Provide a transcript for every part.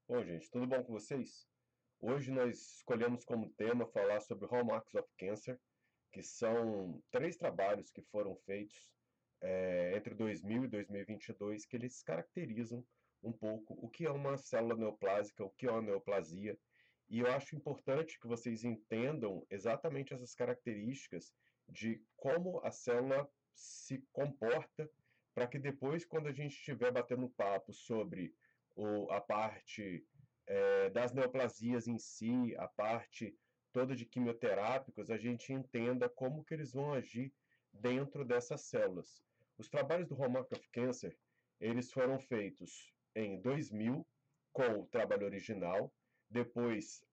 Bom, gente, tudo bom com vocês? Hoje nós escolhemos como tema falar sobre Hallmarks of Cancer, que são três trabalhos que foram feitos entre 2000 e 2022, que eles caracterizam um pouco o que é uma célula neoplásica, o que é uma neoplasia, e eu acho importante que vocês entendam exatamente essas características de como a célula se comporta, para que depois, quando a gente estiver batendo um papo sobre a parte das neoplasias em si, a parte toda de quimioterápicos, a gente entenda como que eles vão agir dentro dessas células. Os trabalhos do Hallmark of Cancer, eles foram feitos em 2000, com o trabalho original. Depois,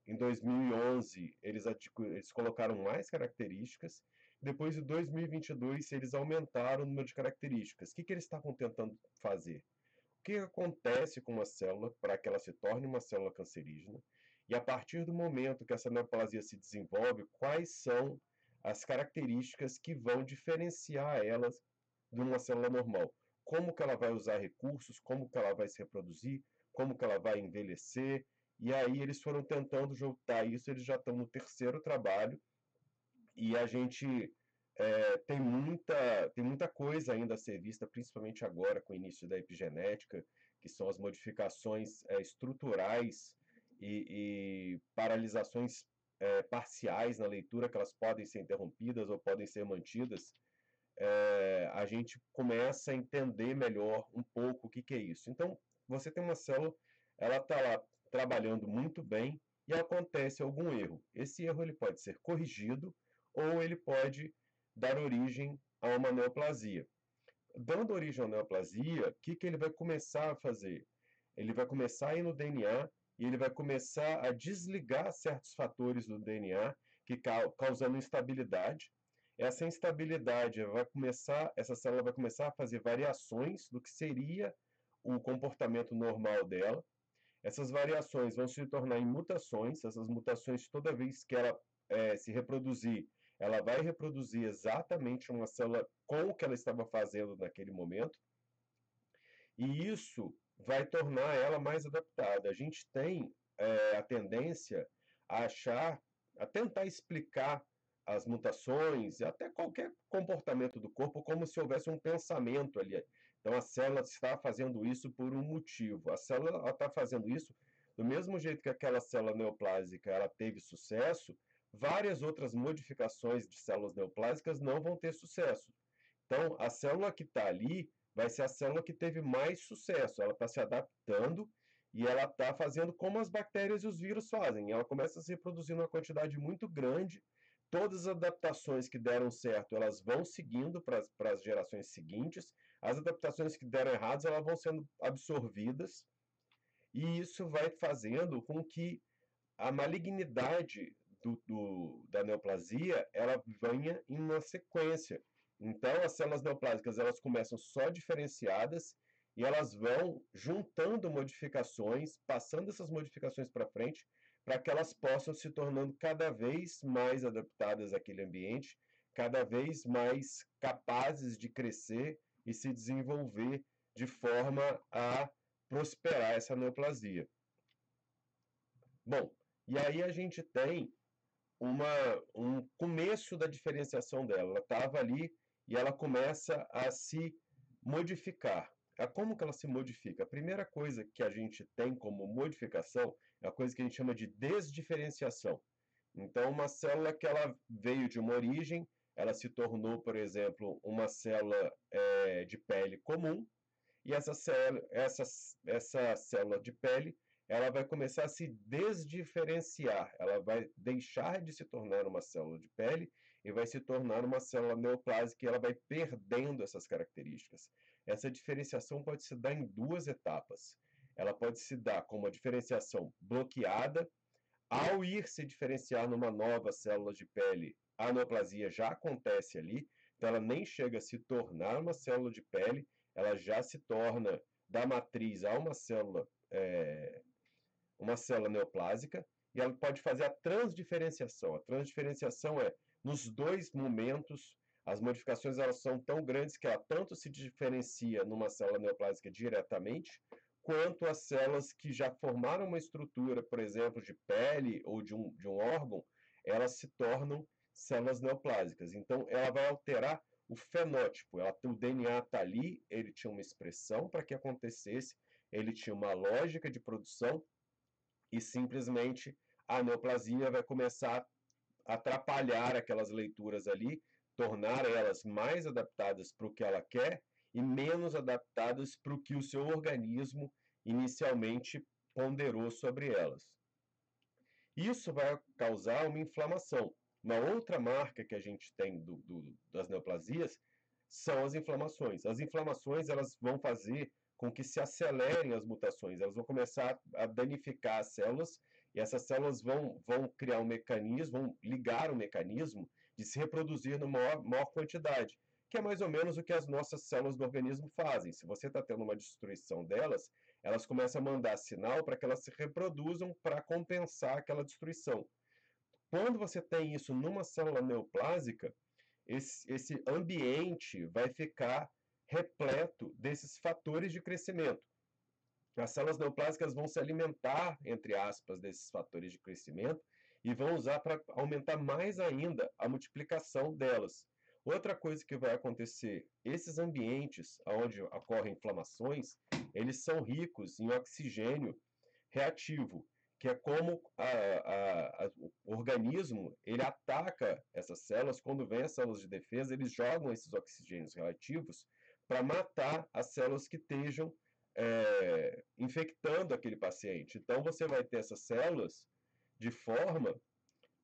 em 2011, eles colocaram mais características. Depois, em 2022, eles aumentaram o número de características. O que eles estavam tentando fazer? O que acontece com uma célula para que ela se torne uma célula cancerígena? E a partir do momento que essa neoplasia se desenvolve, quais são as características que vão diferenciar ela de uma célula normal? Como que ela vai usar recursos, como que ela vai se reproduzir, como que ela vai envelhecer? E aí eles foram tentando juntar isso, eles já estão no terceiro trabalho, e a gente tem muita coisa ainda a ser vista, principalmente agora com o início da epigenética, que são as modificações estruturais e paralisações parciais na leitura, que elas podem ser interrompidas ou podem ser mantidas. A gente começa a entender melhor um pouco o que, que é isso. Então, você tem uma célula, ela está lá trabalhando muito bem e acontece algum erro. Esse erro ele pode ser corrigido ou ele pode dar origem a uma neoplasia. Dando origem à neoplasia, o que, que ele vai começar a fazer? Ele vai começar a ir no DNA e ele vai começar a desligar certos fatores do DNA que causando instabilidade. Essa instabilidade vai começar, essa célula vai começar a fazer variações do que seria o comportamento normal dela. Essas variações vão se tornar em mutações. Essas mutações, toda vez que ela se reproduzir, ela vai reproduzir exatamente uma célula com o que ela estava fazendo naquele momento, e isso vai tornar ela mais adaptada. A gente tem a tendência a achar, a tentar explicar as mutações e até qualquer comportamento do corpo como se houvesse um pensamento ali. Então a célula está fazendo isso por um motivo. A célula está fazendo isso do mesmo jeito que aquela célula neoplásica ela teve sucesso, várias outras modificações de células neoplásicas não vão ter sucesso. Então, a célula que está ali vai ser a célula que teve mais sucesso. Ela está se adaptando e ela está fazendo como as bactérias e os vírus fazem. Ela começa a se reproduzir uma quantidade muito grande. Todas as adaptações que deram certo, elas vão seguindo para as gerações seguintes. As adaptações que deram erradas, elas vão sendo absorvidas. E isso vai fazendo com que a malignidade da neoplasia ela venha em uma sequência. Então, as células neoplásicas elas começam só diferenciadas e elas vão juntando modificações, passando essas modificações para frente, para que elas possam se tornando cada vez mais adaptadas àquele ambiente, cada vez mais capazes de crescer e se desenvolver de forma a prosperar essa neoplasia. Bom, e aí a gente tem um começo da diferenciação dela. Ela estava ali e ela começa a se modificar. Como que ela se modifica? A primeira coisa que a gente tem como modificação é a coisa que a gente chama de desdiferenciação. Então, uma célula que ela veio de uma origem, ela se tornou, por exemplo, uma célula de pele comum, e essa célula de pele ela vai começar a se desdiferenciar, ela vai deixar de se tornar uma célula de pele e vai se tornar uma célula neoplásica e ela vai perdendo essas características. Essa diferenciação pode se dar em duas etapas. Ela pode se dar como uma diferenciação bloqueada, ao ir se diferenciar numa nova célula de pele, a neoplasia já acontece ali, então ela nem chega a se tornar uma célula de pele, ela já se torna da matriz a uma célula neoplásica, e ela pode fazer a transdiferenciação. A transdiferenciação é, nos dois momentos, as modificações elas são tão grandes que ela tanto se diferencia numa célula neoplásica diretamente, quanto as células que já formaram uma estrutura, por exemplo, de pele ou de um órgão, elas se tornam células neoplásicas. Então, ela vai alterar o fenótipo. O DNA está ali, ele tinha uma expressão para que acontecesse, ele tinha uma lógica de produção e simplesmente a neoplasia vai começar a atrapalhar aquelas leituras ali, tornar elas mais adaptadas para o que ela quer e menos adaptadas para o que o seu organismo inicialmente ponderou sobre elas. Isso vai causar uma inflamação. Uma outra marca que a gente tem das neoplasias são as inflamações. As inflamações elas vão fazer com que se acelerem as mutações, elas vão começar a danificar as células e essas células vão criar um mecanismo, vão ligar um mecanismo de se reproduzir na maior quantidade, que é mais ou menos o que as nossas células do organismo fazem. Se você está tendo uma destruição delas, elas começam a mandar sinal para que elas se reproduzam para compensar aquela destruição. Quando você tem isso numa célula neoplásica, esse ambiente vai ficar repleto desses fatores de crescimento. As células neoplásicas vão se alimentar, entre aspas, desses fatores de crescimento e vão usar para aumentar mais ainda a multiplicação delas. Outra coisa que vai acontecer, esses ambientes onde ocorrem inflamações, eles são ricos em oxigênio reativo, que é como o organismo ele ataca essas células, quando vem as células de defesa, eles jogam esses oxigênios reativos para matar as células que estejam infectando aquele paciente. Então, você vai ter essas células de forma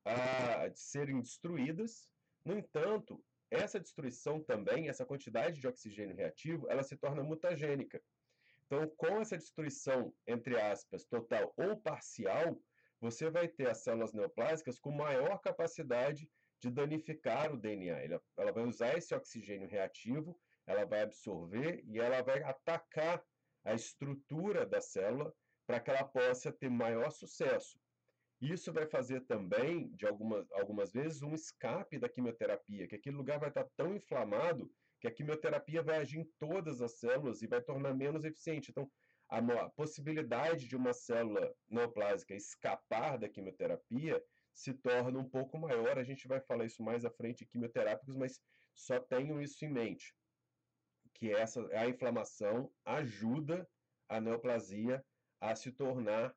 a serem destruídas. No entanto, essa destruição também, essa quantidade de oxigênio reativo, ela se torna mutagênica. Então, com essa destruição, entre aspas, total ou parcial, você vai ter as células neoplásicas com maior capacidade de danificar o DNA. Ela vai usar esse oxigênio reativo, ela vai absorver e ela vai atacar a estrutura da célula para que ela possa ter maior sucesso. Isso vai fazer também, de algumas vezes, um escape da quimioterapia, que aquele lugar vai estar tão inflamado que a quimioterapia vai agir em todas as células e vai tornar menos eficiente. Então, a possibilidade de uma célula neoplásica escapar da quimioterapia se torna um pouco maior. A gente vai falar isso mais à frente em quimioterápicos, mas só tenham isso em mente, que a inflamação ajuda a neoplasia a se tornar,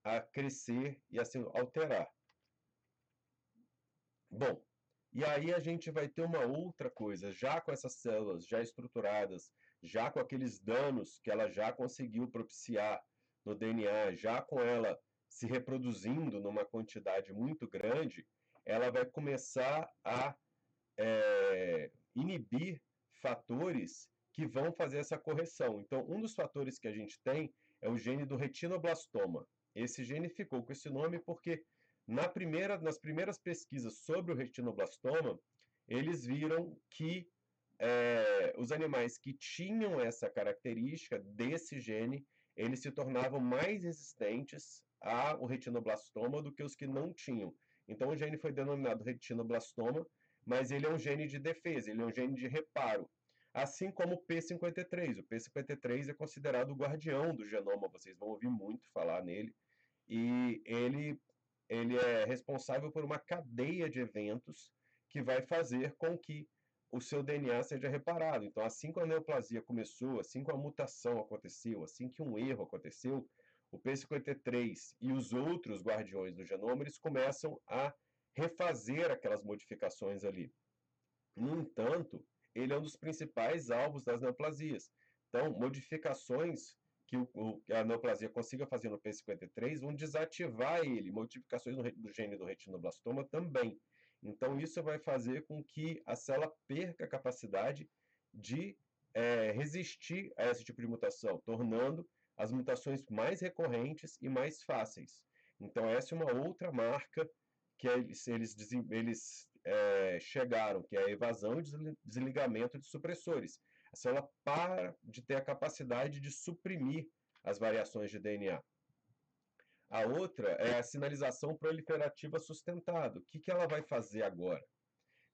a crescer e a se alterar. Bom, e aí a gente vai ter uma outra coisa, já com essas células já estruturadas, já com aqueles danos que ela já conseguiu propiciar no DNA, já com ela se reproduzindo numa quantidade muito grande, ela vai começar a inibir fatores que vão fazer essa correção. Então, um dos fatores que a gente tem é o gene do retinoblastoma. Esse gene ficou com esse nome porque nas primeiras pesquisas sobre o retinoblastoma, eles viram que os animais que tinham essa característica desse gene, eles se tornavam mais resistentes ao retinoblastoma do que os que não tinham. Então, o gene foi denominado retinoblastoma, mas ele é um gene de defesa, ele é um gene de reparo. Assim como o P53. O P53 é considerado o guardião do genoma, vocês vão ouvir muito falar nele, e ele é responsável por uma cadeia de eventos que vai fazer com que o seu DNA seja reparado. Então, assim que a neoplasia começou, assim que a mutação aconteceu, assim que um erro aconteceu, o P53 e os outros guardiões do genoma, eles começam a refazer aquelas modificações ali. No entanto, ele é um dos principais alvos das neoplasias. Então, modificações que a neoplasia consiga fazer no P53 vão desativar ele, modificações do gene do retinoblastoma também. Então, isso vai fazer com que a célula perca a capacidade de resistir a esse tipo de mutação, tornando as mutações mais recorrentes e mais fáceis. Então, essa é uma outra marca que eles chegaram, que é a evasão e desligamento de supressores. A célula para de ter a capacidade de suprimir as variações de DNA. A outra é a sinalização proliferativa sustentada. O que ela vai fazer agora?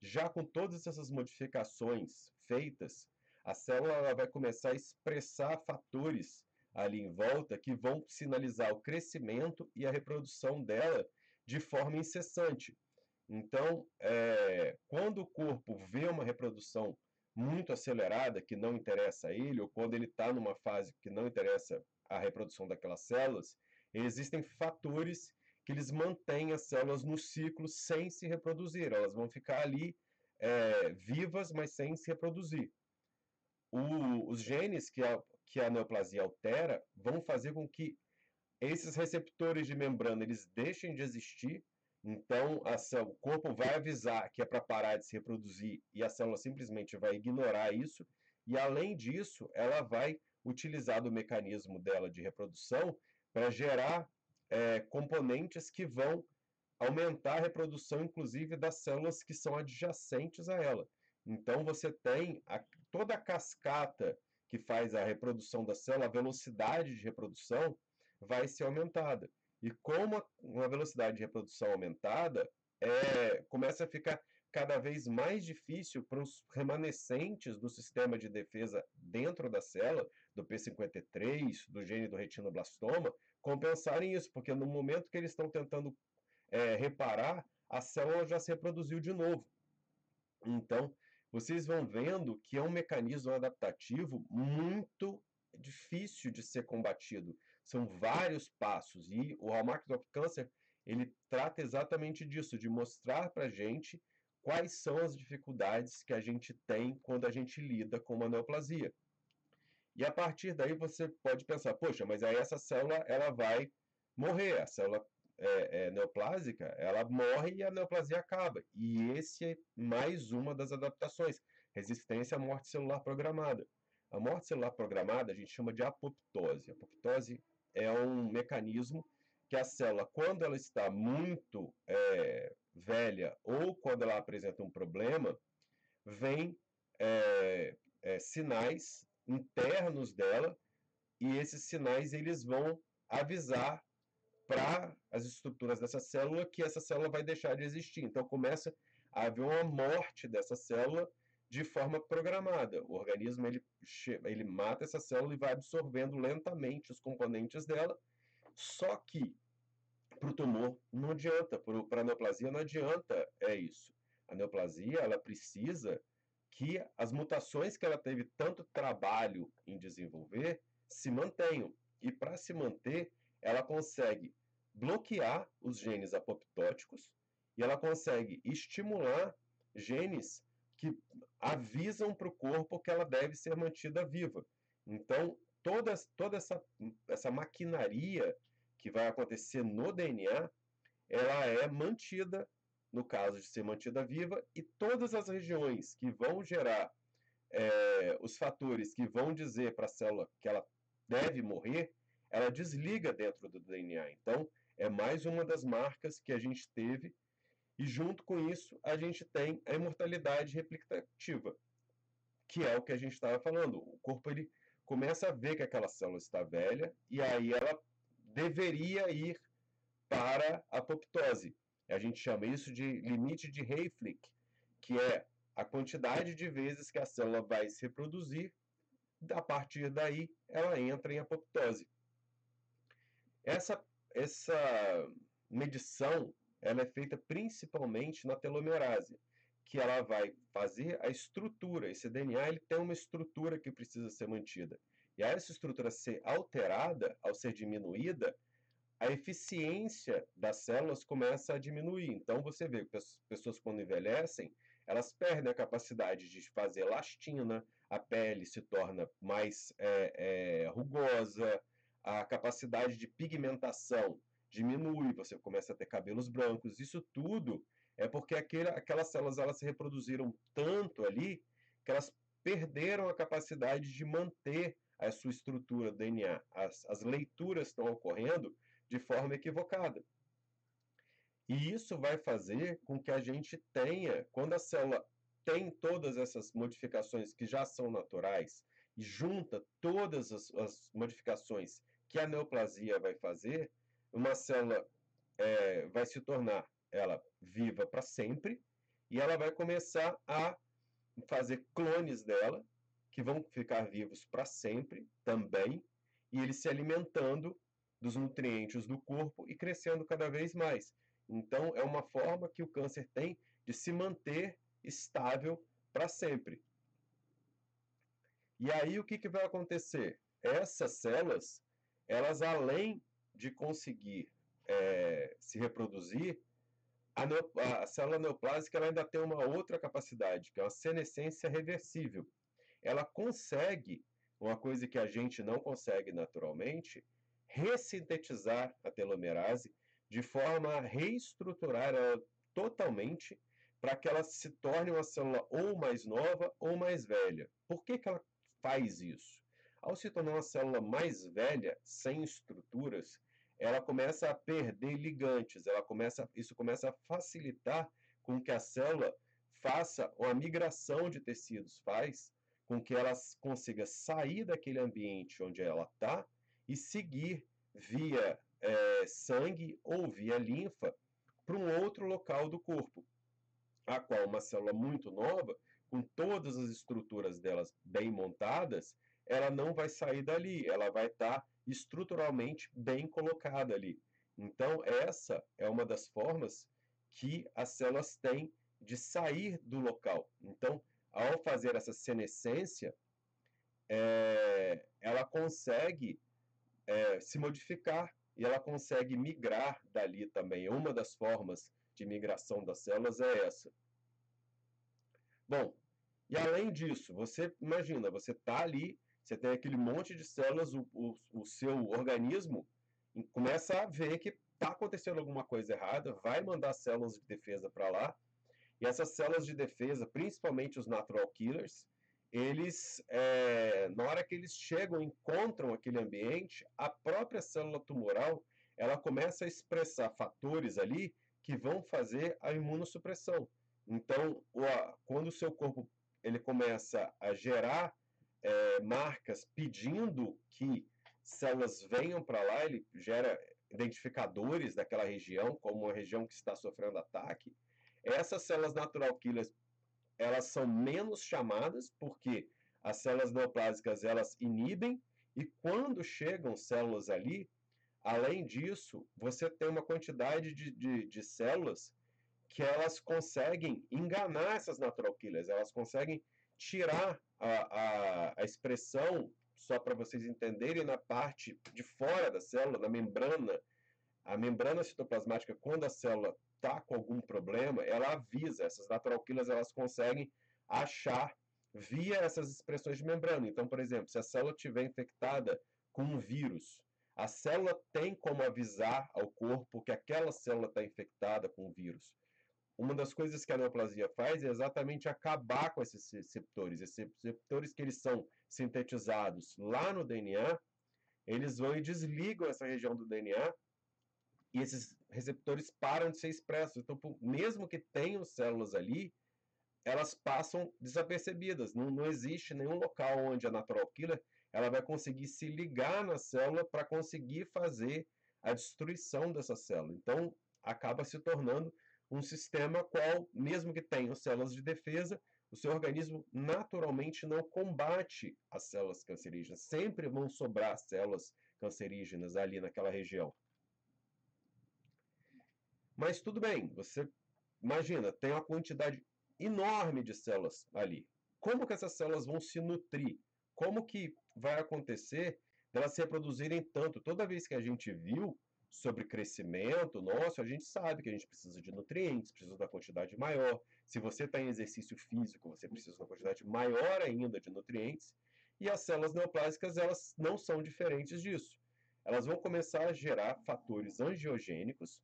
Já com todas essas modificações feitas, a célula vai começar a expressar fatores ali em volta que vão sinalizar o crescimento e a reprodução dela de forma incessante. Então, quando o corpo vê uma reprodução muito acelerada, que não interessa a ele, ou quando ele está numa fase que não interessa a reprodução daquelas células, existem fatores que eles mantêm as células no ciclo sem se reproduzir. Elas vão ficar ali vivas, mas sem se reproduzir. Os genes que a neoplasia altera vão fazer com que esses receptores de membrana eles deixem de existir. Então, o corpo vai avisar que é para parar de se reproduzir e a célula simplesmente vai ignorar isso. E, além disso, ela vai utilizar do mecanismo dela de reprodução para gerar componentes que vão aumentar a reprodução, inclusive, das células que são adjacentes a ela. Então, você tem toda a cascata que faz a reprodução da célula, a velocidade de reprodução vai ser aumentada. E como uma velocidade de reprodução aumentada, começa a ficar cada vez mais difícil para os remanescentes do sistema de defesa dentro da célula, do P53, do gene do retinoblastoma, compensarem isso, porque no momento que eles estão tentando reparar, a célula já se reproduziu de novo. Então, vocês vão vendo que é um mecanismo adaptativo muito difícil de ser combatido. São vários passos, e o Hallmarks of Cancer, ele trata exatamente disso, de mostrar para a gente quais são as dificuldades que a gente tem quando a gente lida com uma neoplasia. E a partir daí você pode pensar, poxa, mas aí essa célula ela vai morrer, a célula neoplásica, ela morre e a neoplasia acaba. E esse é mais uma das adaptações, resistência à morte celular programada. A morte celular programada a gente chama de apoptose. A apoptose é um mecanismo que a célula, quando ela está muito velha ou quando ela apresenta um problema, vem sinais internos dela e esses sinais eles vão avisar para as estruturas dessa célula que essa célula vai deixar de existir. Então começa a haver uma morte dessa célula de forma programada. O organismo ele mata essa célula e vai absorvendo lentamente os componentes dela, só que para o tumor não adianta, para a neoplasia não adianta isso. A neoplasia ela precisa que as mutações que ela teve tanto trabalho em desenvolver se mantenham. E para se manter, ela consegue bloquear os genes apoptóticos e ela consegue estimular genes que avisam para o corpo que ela deve ser mantida viva. Então, toda essa maquinaria que vai acontecer no DNA, ela é mantida, no caso de ser mantida viva, e todas as regiões que vão gerar os fatores que vão dizer para a célula que ela deve morrer, ela desliga dentro do DNA. Então, é mais uma das marcas que a gente teve, e junto com isso, a gente tem a imortalidade replicativa, que é o que a gente estava falando. O corpo ele começa a ver que aquela célula está velha, e aí ela deveria ir para a apoptose. A gente chama isso de limite de Hayflick, que é a quantidade de vezes que a célula vai se reproduzir, a partir daí ela entra em apoptose. Essa medição ela é feita principalmente na telomerase, que ela vai fazer a estrutura. Esse DNA ele tem uma estrutura que precisa ser mantida. E a essa estrutura ser alterada, ao ser diminuída, a eficiência das células começa a diminuir. Então, você vê que as pessoas, quando envelhecem, elas perdem a capacidade de fazer elastina, a pele se torna mais rugosa, a capacidade de pigmentação diminui, você começa a ter cabelos brancos. Isso tudo é porque aquelas células elas se reproduziram tanto ali que elas perderam a capacidade de manter a sua estrutura do DNA. As leituras estão ocorrendo de forma equivocada. E isso vai fazer com que a gente tenha, quando a célula tem todas essas modificações que já são naturais e junta todas as modificações que a neoplasia vai fazer, uma célula vai se tornar ela viva para sempre e ela vai começar a fazer clones dela que vão ficar vivos para sempre também, e ele se alimentando dos nutrientes do corpo e crescendo cada vez mais. Então, é uma forma que o câncer tem de se manter estável para sempre. E aí, o que vai acontecer? Essas células, elas além de conseguir se reproduzir, a célula neoplásica ela ainda tem uma outra capacidade, que é uma senescência reversível. Ela consegue, uma coisa que a gente não consegue naturalmente, ressintetizar a telomerase de forma a reestruturar ela totalmente para que ela se torne uma célula ou mais nova ou mais velha. Por que ela faz isso? Ao se tornar uma célula mais velha, sem estruturas, ela começa a perder ligantes, isso começa a facilitar com que a célula faça uma migração de tecidos, faz com que ela consiga sair daquele ambiente onde ela está e seguir via sangue ou via linfa para um outro local do corpo, a qual uma célula muito nova, com todas as estruturas delas bem montadas, ela não vai sair dali, ela vai estar estruturalmente bem colocada ali. Então, essa é uma das formas que as células têm de sair do local. Então, ao fazer essa senescência, ela consegue se modificar e ela consegue migrar dali também. Uma das formas de migração das células é essa. Bom, e além disso, você imagina, você está ali, você tem aquele monte de células, o seu organismo começa a ver que está acontecendo alguma coisa errada, vai mandar células de defesa para lá, e essas células de defesa, principalmente os natural killers, eles, na hora que eles chegam, encontram aquele ambiente, a própria célula tumoral, ela começa a expressar fatores ali que vão fazer a imunossupressão. Então, quando o seu corpo ele começa a gerar marcas pedindo que células venham para lá, ele gera identificadores daquela região, como uma região que está sofrendo ataque. Essas células natural killers, elas são menos chamadas, porque as células neoplásicas, elas inibem, e quando chegam células ali, além disso, você tem uma quantidade de células que elas conseguem enganar essas natural killers, elas conseguem tirar a expressão, só para vocês entenderem, na parte de fora da célula, na membrana. A membrana citoplasmática, quando a célula está com algum problema, ela avisa, essas natural killers elas conseguem achar via essas expressões de membrana. Então, por exemplo, se a célula estiver infectada com um vírus, a célula tem como avisar ao corpo que aquela célula está infectada com o vírus. Uma das coisas que a neoplasia faz é exatamente acabar com esses receptores que eles são sintetizados lá no DNA, eles vão e desligam essa região do DNA e esses receptores param de ser expressos. Então, mesmo que tenham células ali, elas passam desapercebidas. Não existe nenhum local onde a natural killer ela vai conseguir se ligar na célula para conseguir fazer a destruição dessa célula. Então, acaba se tornando um sistema qual, mesmo que tenha células de defesa, o seu organismo naturalmente não combate as células cancerígenas. Sempre vão sobrar células cancerígenas ali naquela região. Mas tudo bem, você imagina, tem uma quantidade enorme de células ali. Como que essas células vão se nutrir? Como que vai acontecer delas se reproduzirem tanto? Toda vez que a gente viu sobre crescimento nosso, a gente sabe que a gente precisa de nutrientes, precisa da quantidade maior. Se você está em exercício físico, você precisa de uma quantidade maior ainda de nutrientes. E as células neoplásicas, elas não são diferentes disso. Elas vão começar a gerar fatores angiogênicos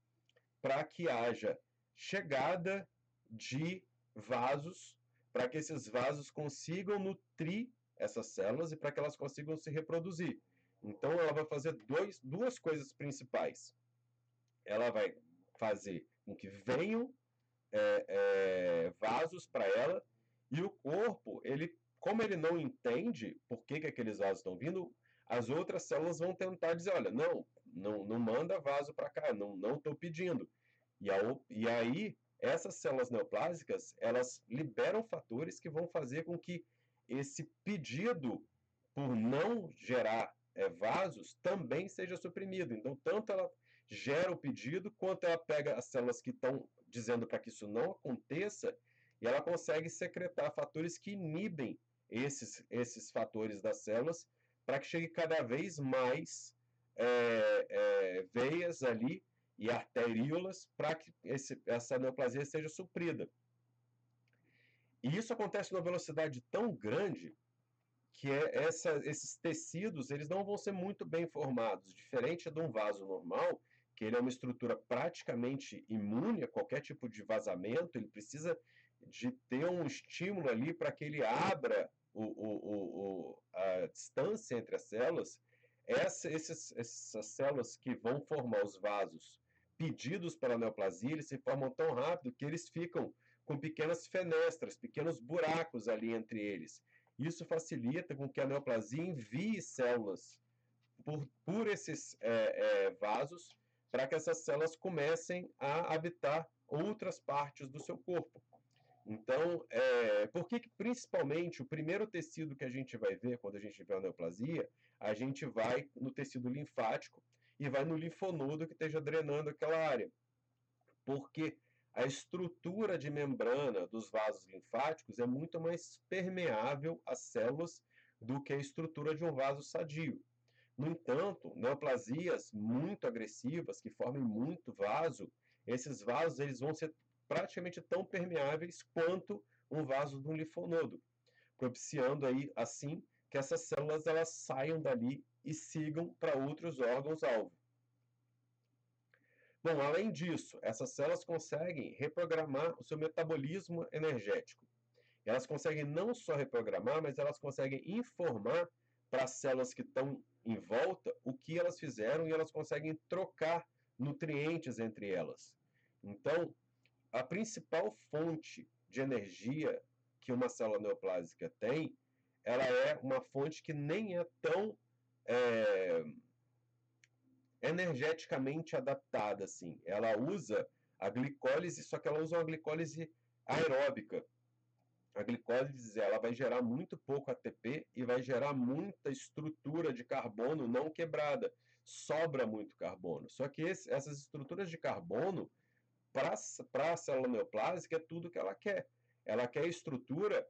para que haja chegada de vasos, para que esses vasos consigam nutrir essas células e para que elas consigam se reproduzir. Então, ela vai fazer duas coisas principais. Ela vai fazer com que venham vasos para ela, e o corpo, como ele não entende por que aqueles vasos estão vindo, as outras células vão tentar dizer, olha, não manda vaso para cá, não estou pedindo. E aí, essas células neoplásicas, elas liberam fatores que vão fazer com que esse pedido por não gerar vasos também seja suprimido. Então, tanto ela gera o pedido, quanto ela pega as células que estão dizendo para que isso não aconteça, e ela consegue secretar fatores que inibem esses fatores das células, para que chegue cada vez mais veias ali e arteríolas para que essa neoplasia seja suprida. E isso acontece numa velocidade tão grande que esses tecidos eles não vão ser muito bem formados, diferente de um vaso normal, que ele é uma estrutura praticamente imune a qualquer tipo de vazamento, ele precisa de ter um estímulo ali para que ele abra a distância entre as células. Essas células que vão formar os vasos pedidos para a neoplasia, eles se formam tão rápido que eles ficam com pequenas fenestras, pequenos buracos ali entre eles. Isso facilita com que a neoplasia envie células por esses vasos para que essas células comecem a habitar outras partes do seu corpo. Então, por que principalmente o primeiro tecido que a gente vai ver quando a gente vê a neoplasia, a gente vai no tecido linfático e vai no linfonodo que esteja drenando aquela área? Porque a estrutura de membrana dos vasos linfáticos é muito mais permeável às células do que a estrutura de um vaso sadio. No entanto, neoplasias muito agressivas, que formem muito vaso, esses vasos eles vão ser praticamente tão permeáveis quanto um vaso de um linfonodo, propiciando aí, assim, que essas células elas saiam dali e sigam para outros órgãos-alvo. Bom, além disso, essas células conseguem reprogramar o seu metabolismo energético. Elas conseguem não só reprogramar, mas elas conseguem informar para as células que estão em volta o que elas fizeram e elas conseguem trocar nutrientes entre elas. Então, a principal fonte de energia que uma célula neoplásica tem, ela é uma fonte que nem é tão energeticamente adaptada, assim. Ela usa a glicólise, só que ela usa uma glicólise aeróbica. A glicólise ela vai gerar muito pouco ATP e vai gerar muita estrutura de carbono não quebrada. Sobra muito carbono. Só que essas estruturas de carbono, para a célula neoplásica, é tudo que ela quer. Ela quer estrutura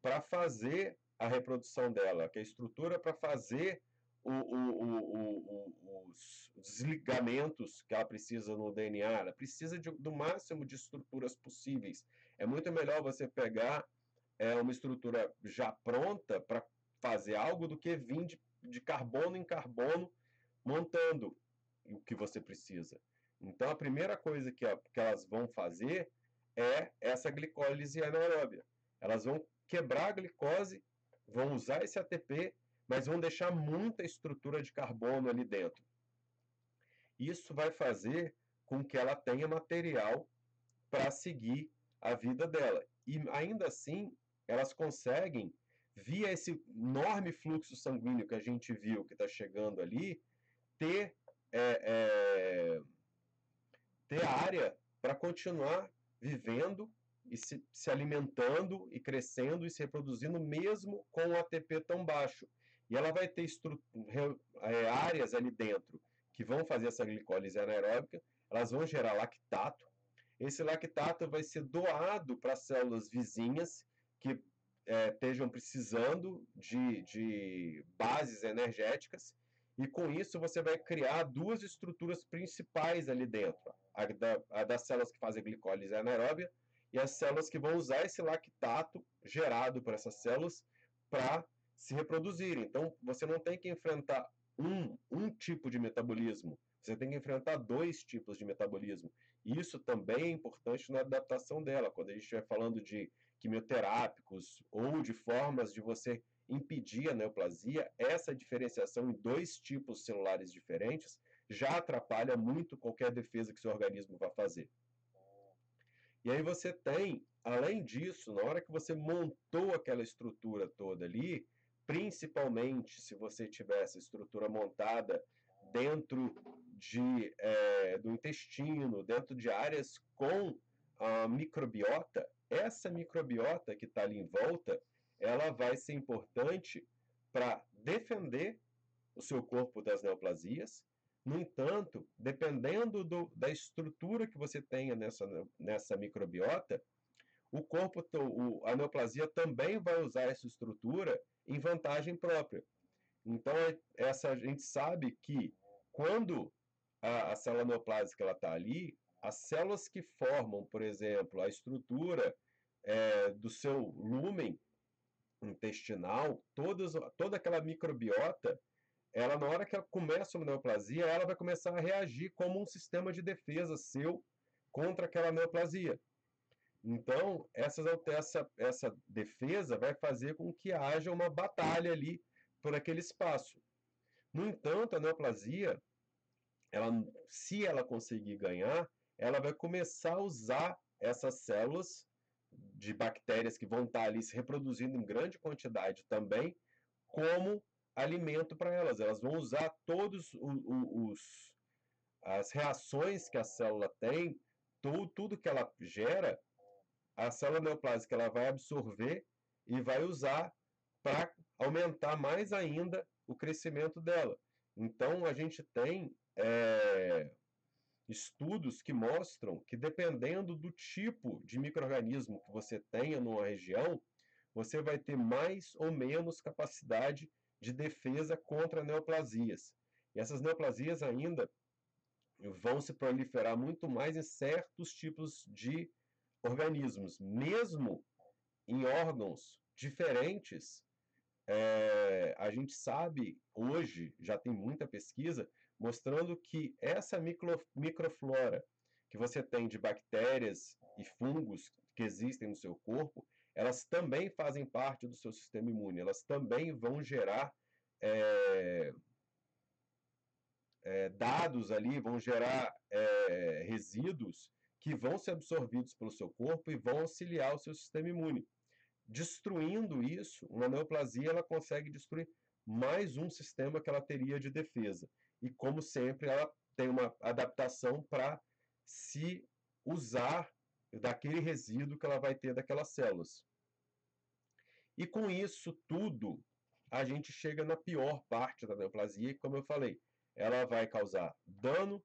para fazer a reprodução dela, quer estrutura para fazer os ligamentos que ela precisa no DNA, ela precisa do máximo de estruturas possíveis. É muito melhor você pegar uma estrutura já pronta para fazer algo do que vir de carbono em carbono montando o que você precisa. Então, a primeira coisa que elas vão fazer é essa glicólise anaeróbia. Elas vão quebrar a glicose, vão usar esse ATP, mas vão deixar muita estrutura de carbono ali dentro. Isso vai fazer com que ela tenha material para seguir a vida dela. E ainda assim, elas conseguem, via esse enorme fluxo sanguíneo que a gente viu que está chegando ali, ter área para continuar vivendo e se alimentando e crescendo e se reproduzindo mesmo com um ATP tão baixo. E ela vai ter áreas ali dentro que vão fazer essa glicólise anaeróbica, elas vão gerar lactato. Esse lactato vai ser doado para células vizinhas que estejam precisando de bases energéticas, e com isso você vai criar duas estruturas principais ali dentro, a das células que fazem glicólise anaeróbia e as células que vão usar esse lactato gerado por essas células para se reproduzirem. Então, você não tem que enfrentar um tipo de metabolismo, você tem que enfrentar dois tipos de metabolismo. E isso também é importante na adaptação dela, quando a gente estiver falando de quimioterápicos ou de formas de você impedir a neoplasia, essa diferenciação em dois tipos celulares diferentes já atrapalha muito qualquer defesa que seu organismo vai fazer. E aí você tem, além disso, na hora que você montou aquela estrutura toda ali, principalmente se você tivesse estrutura montada dentro do intestino, dentro de áreas com a microbiota, essa microbiota que está ali em volta, ela vai ser importante para defender o seu corpo das neoplasias. No entanto, dependendo da estrutura que você tenha nessa microbiota, a neoplasia também vai usar essa estrutura em vantagem própria. Então, a gente sabe que quando a célula neoplásica está ali, as células que formam, por exemplo, a estrutura do seu lúmen intestinal, toda aquela microbiota, ela, na hora que ela começa uma neoplasia, ela vai começar a reagir como um sistema de defesa seu contra aquela neoplasia. Então, essa defesa vai fazer com que haja uma batalha ali por aquele espaço. No entanto, a neoplasia, se ela conseguir ganhar, ela vai começar a usar essas células de bactérias que vão estar ali se reproduzindo em grande quantidade também, como alimento para elas. Elas vão usar todos as reações que a célula tem, tudo que ela gera, a célula neoplásica ela vai absorver e vai usar para aumentar mais ainda o crescimento dela. Então, a gente tem estudos que mostram que, dependendo do tipo de micro-organismo que você tenha numa região, você vai ter mais ou menos capacidade de defesa contra neoplasias. E essas neoplasias ainda vão se proliferar muito mais em certos tipos de organismos, mesmo em órgãos diferentes. A gente sabe, hoje, já tem muita pesquisa, mostrando que essa microflora que você tem de bactérias e fungos que existem no seu corpo, elas também fazem parte do seu sistema imune, elas também vão gerar dados ali, vão gerar resíduos que vão ser absorvidos pelo seu corpo e vão auxiliar o seu sistema imune. Destruindo isso, uma neoplasia ela consegue destruir mais um sistema que ela teria de defesa. E, como sempre, ela tem uma adaptação para se usar daquele resíduo que ela vai ter daquelas células. E com isso tudo, a gente chega na pior parte da neoplasia, que, como eu falei, ela vai causar dano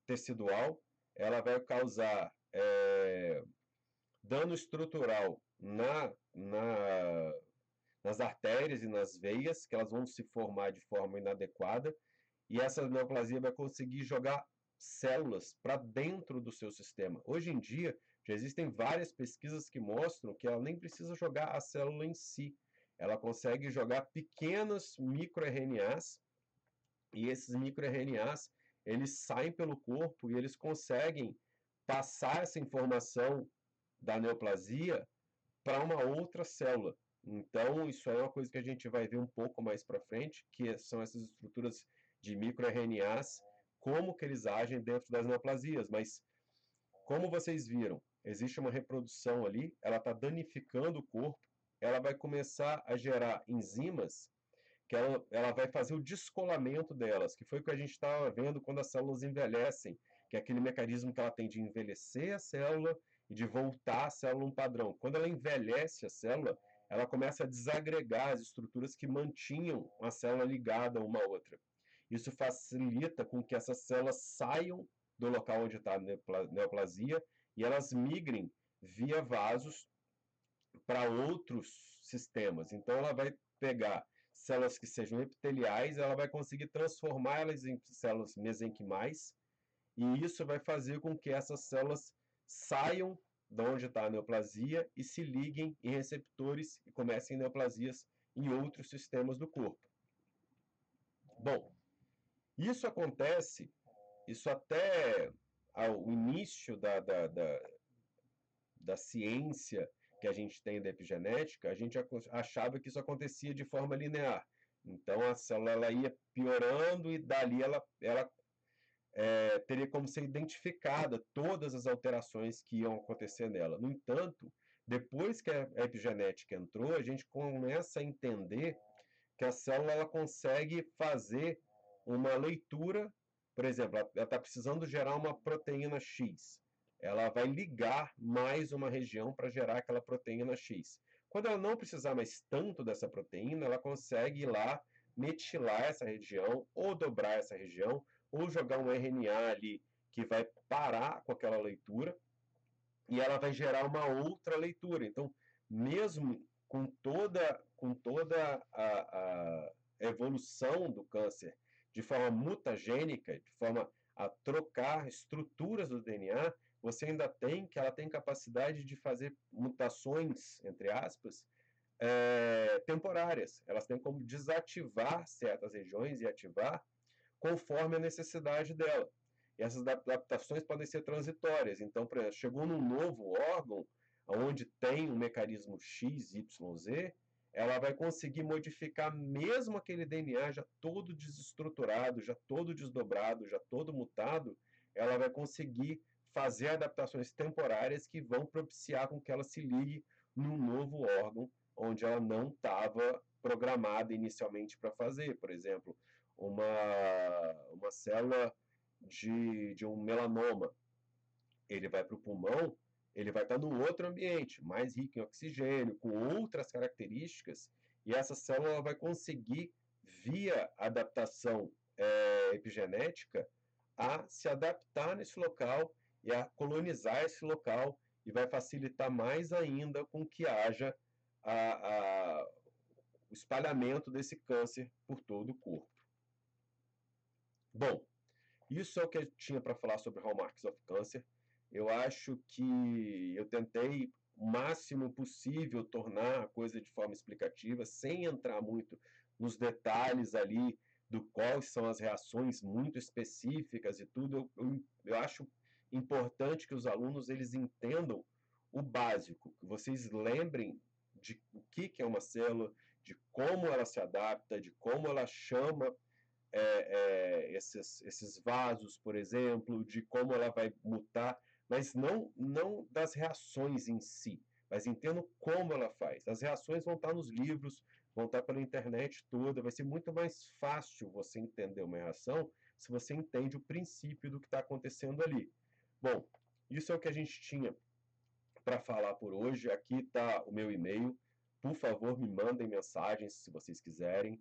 tecidual, ela vai causar dano estrutural nas artérias e nas veias, que elas vão se formar de forma inadequada, e essa neoplasia vai conseguir jogar células para dentro do seu sistema. Hoje em dia, já existem várias pesquisas que mostram que ela nem precisa jogar a célula em si, ela consegue jogar pequenos microRNAs, e esses microRNAs, eles saem pelo corpo e eles conseguem passar essa informação da neoplasia para uma outra célula. Então, isso é uma coisa que a gente vai ver um pouco mais para frente, que são essas estruturas de microRNAs, como que eles agem dentro das neoplasias. Mas, como vocês viram, existe uma reprodução ali, ela está danificando o corpo, ela vai começar a gerar enzimas, que ela vai fazer o descolamento delas, que foi o que a gente estava vendo quando as células envelhecem, que é aquele mecanismo que ela tem de envelhecer a célula e de voltar a célula um padrão. Quando ela envelhece a célula, ela começa a desagregar as estruturas que mantinham a célula ligada uma à outra. Isso facilita com que essas células saiam do local onde está a neoplasia e elas migrem via vasos para outros sistemas. Então, ela vai pegar células que sejam epiteliais, ela vai conseguir transformá-las em células mesenquimais, e isso vai fazer com que essas células saiam de onde está a neoplasia e se liguem em receptores e comecem neoplasias em outros sistemas do corpo. Bom, isso acontece, isso até ao início da ciência que a gente tem da epigenética, a gente achava que isso acontecia de forma linear. Então, a célula ela ia piorando e dali ela teria como ser identificada todas as alterações que iam acontecer nela. No entanto, depois que a epigenética entrou, a gente começa a entender que a célula ela consegue fazer uma leitura, por exemplo, ela está precisando gerar uma proteína X. Ela vai ligar mais uma região para gerar aquela proteína X. Quando ela não precisar mais tanto dessa proteína, ela consegue ir lá metilar essa região, ou dobrar essa região, ou jogar um RNA ali que vai parar com aquela leitura, e ela vai gerar uma outra leitura. Então, mesmo com toda a evolução do câncer de forma mutagênica, de forma a trocar estruturas do DNA, você ainda tem que ela tem capacidade de fazer mutações, entre aspas, temporárias. Elas têm como desativar certas regiões e ativar conforme a necessidade dela. E essas adaptações podem ser transitórias. Então, por exemplo, chegou num novo órgão, onde tem um mecanismo X, Y, Z, ela vai conseguir modificar mesmo aquele DNA já todo desestruturado, já todo desdobrado, já todo mutado, ela vai conseguir fazer adaptações temporárias que vão propiciar com que ela se ligue num novo órgão onde ela não estava programada inicialmente para fazer. Por exemplo, uma célula de um melanoma, ele vai para o pulmão, ele vai estar num outro ambiente, mais rico em oxigênio, com outras características, e essa célula vai conseguir, via adaptação epigenética, a se adaptar nesse local e a colonizar esse local, e vai facilitar mais ainda com que haja o espalhamento desse câncer por todo o corpo. Bom, isso é o que eu tinha para falar sobre Hallmarks of Cancer. Eu acho que eu tentei o máximo possível tornar a coisa de forma explicativa, sem entrar muito nos detalhes ali do quais são as reações muito específicas e tudo. Eu acho importante que os alunos eles entendam o básico, que vocês lembrem de o que é uma célula, de como ela se adapta, de como ela chama esses vasos, por exemplo, de como ela vai mutar, mas não das reações em si, mas entendo como ela faz. As reações vão estar nos livros, vão estar pela internet toda, vai ser muito mais fácil você entender uma reação se você entende o princípio do que está acontecendo ali. Bom, isso é o que a gente tinha para falar por hoje. Aqui está o meu e-mail. Por favor, me mandem mensagens se vocês quiserem.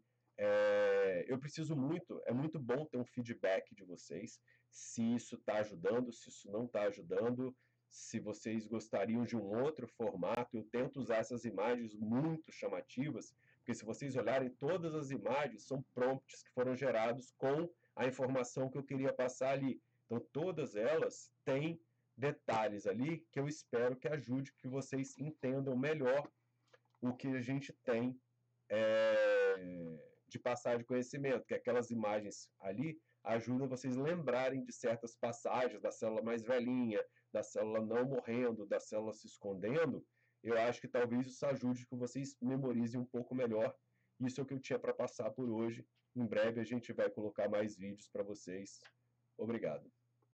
Eu preciso muito, é muito bom ter um feedback de vocês, se isso está ajudando, se isso não está ajudando, se vocês gostariam de um outro formato. Eu tento usar essas imagens muito chamativas, porque se vocês olharem, todas as imagens são prompts que foram gerados com a informação que eu queria passar ali. Então, todas elas têm detalhes ali que eu espero que ajude que vocês entendam melhor o que a gente tem de passar de conhecimento, que aquelas imagens ali ajudam vocês lembrarem de certas passagens, da célula mais velhinha, da célula não morrendo, da célula se escondendo. Eu acho que talvez isso ajude que vocês memorizem um pouco melhor. Isso é o que eu tinha para passar por hoje. Em breve a gente vai colocar mais vídeos para vocês. Obrigado.